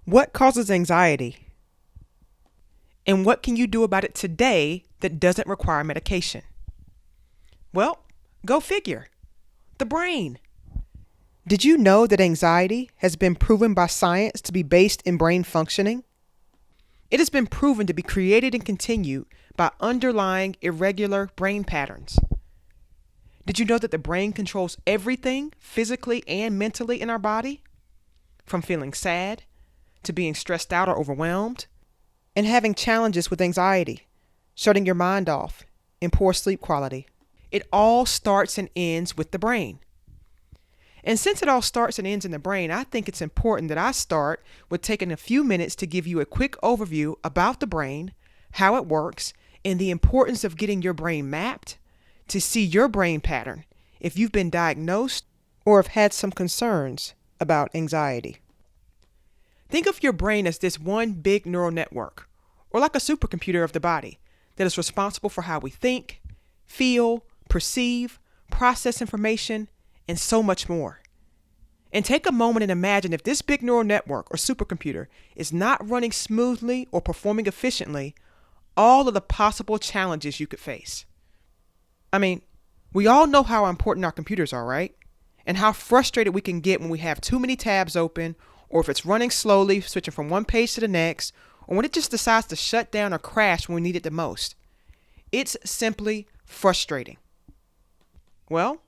What causes anxiety? And what can you do about it today that doesn't require medication? Well, go figure. The brain. Did you know that anxiety has been proven by science to be based in brain functioning? It has been proven to be created and continued by underlying irregular brain patterns. Did you know that the brain controls everything physically and mentally in our body? From feeling sad, to being stressed out or overwhelmed, and having challenges with anxiety, shutting your mind off, and poor sleep quality. It all starts and ends with the brain. And since it all starts and ends in the brain, I think it's important that I start with taking a few minutes to give you a quick overview about the brain, how it works, and the importance of getting your brain mapped to see your brain pattern if you've been diagnosed or have had some concerns about anxiety. Think of your brain as this one big neural network, or like a supercomputer of the body, that is responsible for how we think, feel, perceive, process information, and so much more. And take a moment and imagine if this big neural network or supercomputer is not running smoothly or performing efficiently, all of the possible challenges you could face. I mean, we all know how important our computers are, right? And how frustrated we can get when we have too many tabs open, or if it's running slowly, switching from one page to the next, or when it just decides to shut down or crash when we need it the most. It's simply frustrating. Well,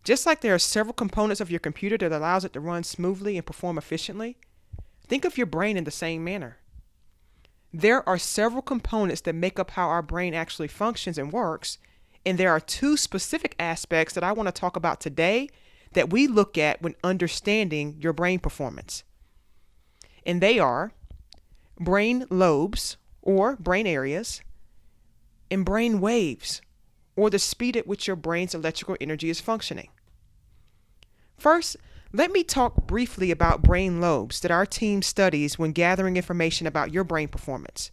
just like there are several components of your computer that allows it to run smoothly and perform efficiently, think of your brain in the same manner. There are several components that make up how our brain actually functions and works, and there are two specific aspects that I want to talk about today that we look at when understanding your brain performance. And they are brain lobes, or brain areas, and brain waves, or the speed at which your brain's electrical energy is functioning. First, let me talk briefly about brain lobes that our team studies when gathering information about your brain performance.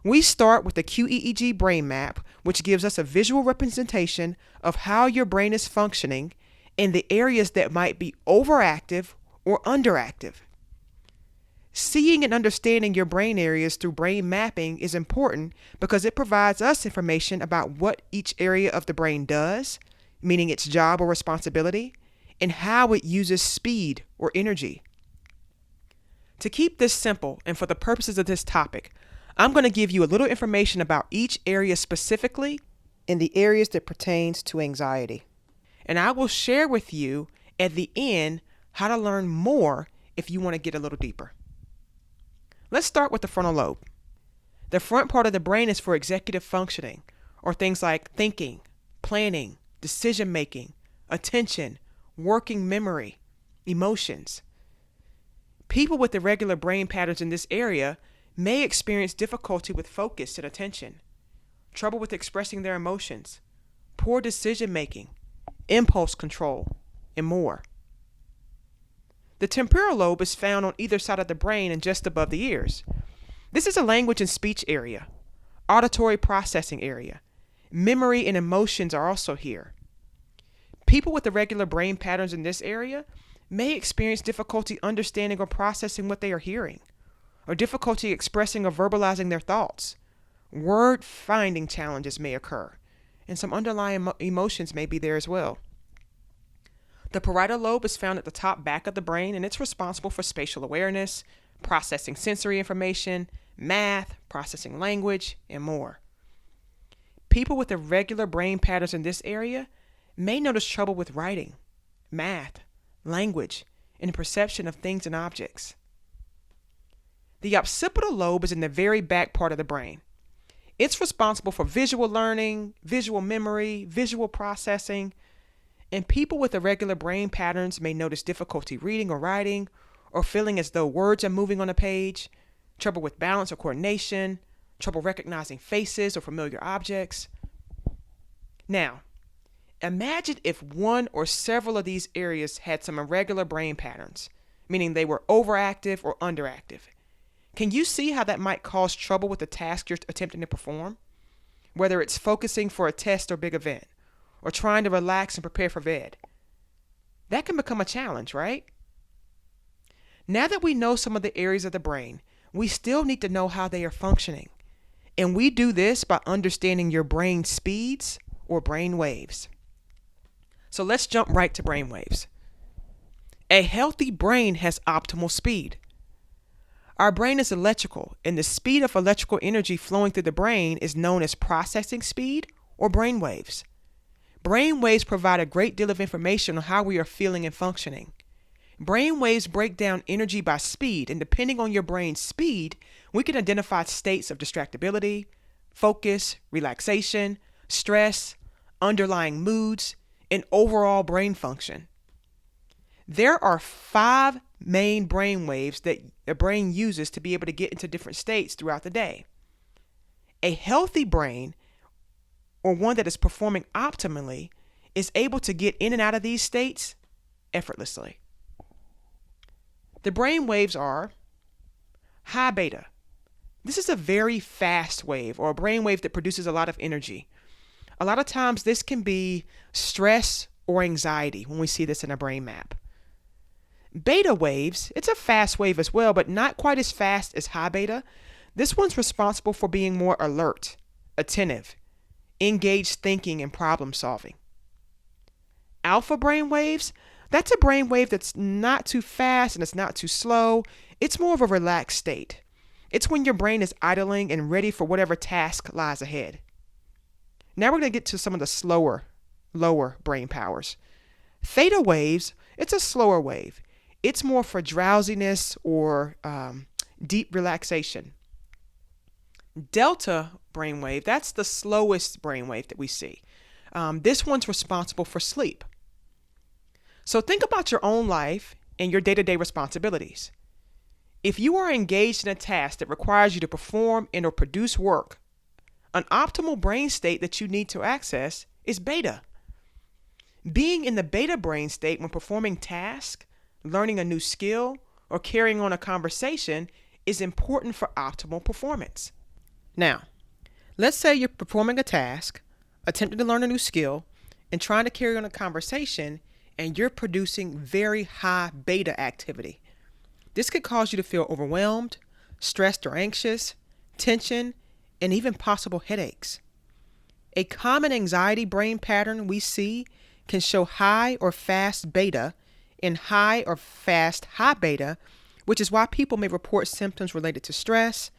We start with the QEEG brain map, which gives us a visual representation of how your brain is functioning and the areas that might be overactive or underactive. Seeing and understanding your brain areas through brain mapping is important because it provides us information about what each area of the brain does, meaning its job or responsibility, and how it uses speed or energy. To keep this simple and for the purposes of this topic, I'm going to give you a little information about each area specifically and the areas that pertains to anxiety. And I will share with you at the end how to learn more if you want to get a little deeper. Let's start with the frontal lobe. The front part of the brain is for executive functioning, or things like thinking, planning, decision-making, attention, working memory, emotions. People with irregular brain patterns in this area may experience difficulty with focus and attention, trouble with expressing their emotions, poor decision-making, impulse control, and more. The temporal lobe is found on either side of the brain and just above the ears. This is a language and speech area, auditory processing area. Memory and emotions are also here. People with irregular brain patterns in this area may experience difficulty understanding or processing what they are hearing, or difficulty expressing or verbalizing their thoughts. Word finding challenges may occur, and some underlying emotions may be there as well. The parietal lobe is found at the top back of the brain, and it's responsible for spatial awareness, processing sensory information, math, processing language, and more. People with irregular brain patterns in this area may notice trouble with writing, math, language, and perception of things and objects. The occipital lobe is in the very back part of the brain. It's responsible for visual learning, visual memory, visual processing, and people with irregular brain patterns may notice difficulty reading or writing, or feeling as though words are moving on a page, trouble with balance or coordination, trouble recognizing faces or familiar objects. Now, imagine if one or several of these areas had some irregular brain patterns, meaning they were overactive or underactive. Can you see how that might cause trouble with the task you're attempting to perform? Whether it's focusing for a test or big event, or trying to relax and prepare for bed. That can become a challenge, right? Now that we know some of the areas of the brain, we still need to know how they are functioning. And we do this by understanding your brain speeds or brain waves. So let's jump right to brain waves. A healthy brain has optimal speed. Our brain is electrical, and the speed of electrical energy flowing through the brain is known as processing speed or brain waves. Brain waves provide a great deal of information on how we are feeling and functioning. Brain waves break down energy by speed, and depending on your brain's speed, we can identify states of distractibility, focus, relaxation, stress, underlying moods, and overall brain function. There are 5 main brain waves that the brain uses to be able to get into different states throughout the day. A healthy brain, or one that is performing optimally, is able to get in and out of these states effortlessly. The brain waves are high beta. This is a very fast wave, or a brain wave that produces a lot of energy. A lot of times this can be stress or anxiety when we see this in a brain map. Beta waves, it's a fast wave as well, but not quite as fast as high beta. This one's responsible for being more alert, attentive, engaged thinking and problem solving. Alpha brain waves, that's a brain wave that's not too fast and it's not too slow. It's more of a relaxed state. It's when your brain is idling and ready for whatever task lies ahead. Now we're going to get to some of the lower brain powers. Theta waves, it's a slower wave. It's more for drowsiness or deep relaxation. Delta brainwave, that's the slowest brainwave that we see. This one's responsible for sleep. So think about your own life and your day-to-day responsibilities. If you are engaged in a task that requires you to perform and or produce work, an optimal brain state that you need to access is beta. Being in the beta brain state when performing tasks, learning a new skill, or carrying on a conversation is important for optimal performance. Now, let's say you're performing a task, attempting to learn a new skill, and trying to carry on a conversation, and you're producing very high beta activity. This could cause you to feel overwhelmed, stressed or anxious, tension, and even possible headaches. A common anxiety brain pattern we see can show high or fast beta and high or fast high beta, which is why people may report symptoms related to stress,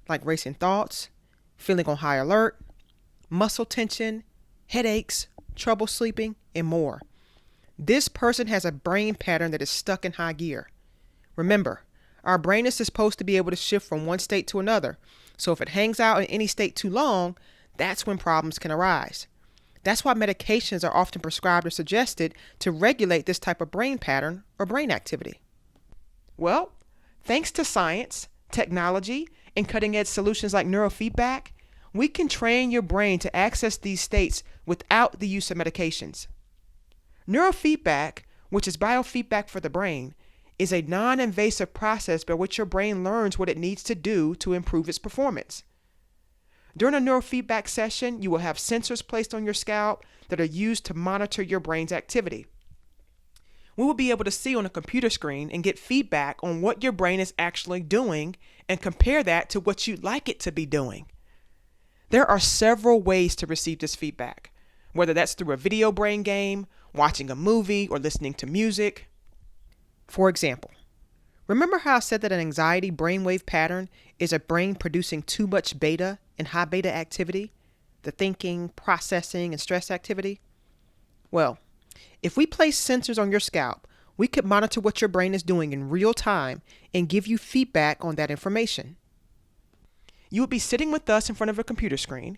like racing thoughts, feeling on high alert, muscle tension, headaches, trouble sleeping, and more. This person has a brain pattern that is stuck in high gear. Remember, our brain is supposed to be able to shift from one state to another. So if it hangs out in any state too long, that's when problems can arise. That's why medications are often prescribed or suggested to regulate this type of brain pattern or brain activity. Well, thanks to science, technology, and cutting-edge solutions like neurofeedback, we can train your brain to access these states without the use of medications. Neurofeedback, which is biofeedback for the brain, is a non-invasive process by which your brain learns what it needs to do to improve its performance. During a neurofeedback session, you will have sensors placed on your scalp that are used to monitor your brain's activity. We will be able to see on a computer screen and get feedback on what your brain is actually doing and compare that to what you'd like it to be doing. There are several ways to receive this feedback, whether that's through a video brain game, watching a movie, or listening to music. For example, remember how I said that an anxiety brainwave pattern is a brain producing too much beta and high beta activity, the thinking, processing, and stress activity? Well, if we place sensors on your scalp, we could monitor what your brain is doing in real time and give you feedback on that information. You would be sitting with us in front of a computer screen,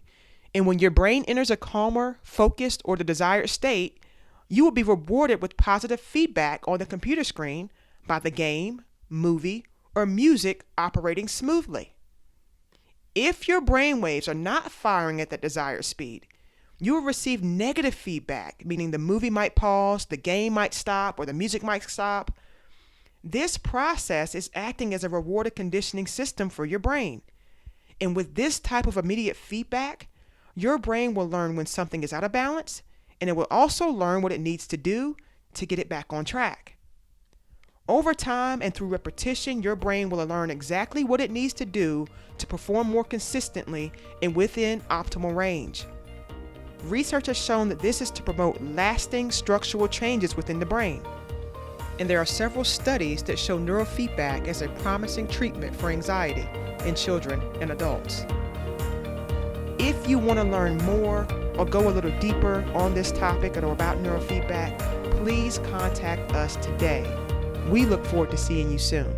and when your brain enters a calmer, focused, or the desired state, you will be rewarded with positive feedback on the computer screen by the game, movie, or music operating smoothly. If your brain waves are not firing at that desired speed, you will receive negative feedback, meaning the movie might pause, the game might stop, or the music might stop. This process is acting as a reward conditioning system for your brain. And with this type of immediate feedback, your brain will learn when something is out of balance, and it will also learn what it needs to do to get it back on track. Over time and through repetition, your brain will learn exactly what it needs to do to perform more consistently and within optimal range. Research has shown that this is to promote lasting structural changes within the brain. And there are several studies that show neurofeedback as a promising treatment for anxiety in children and adults. If you want to learn more or go a little deeper on this topic or about neurofeedback, please contact us today. We look forward to seeing you soon.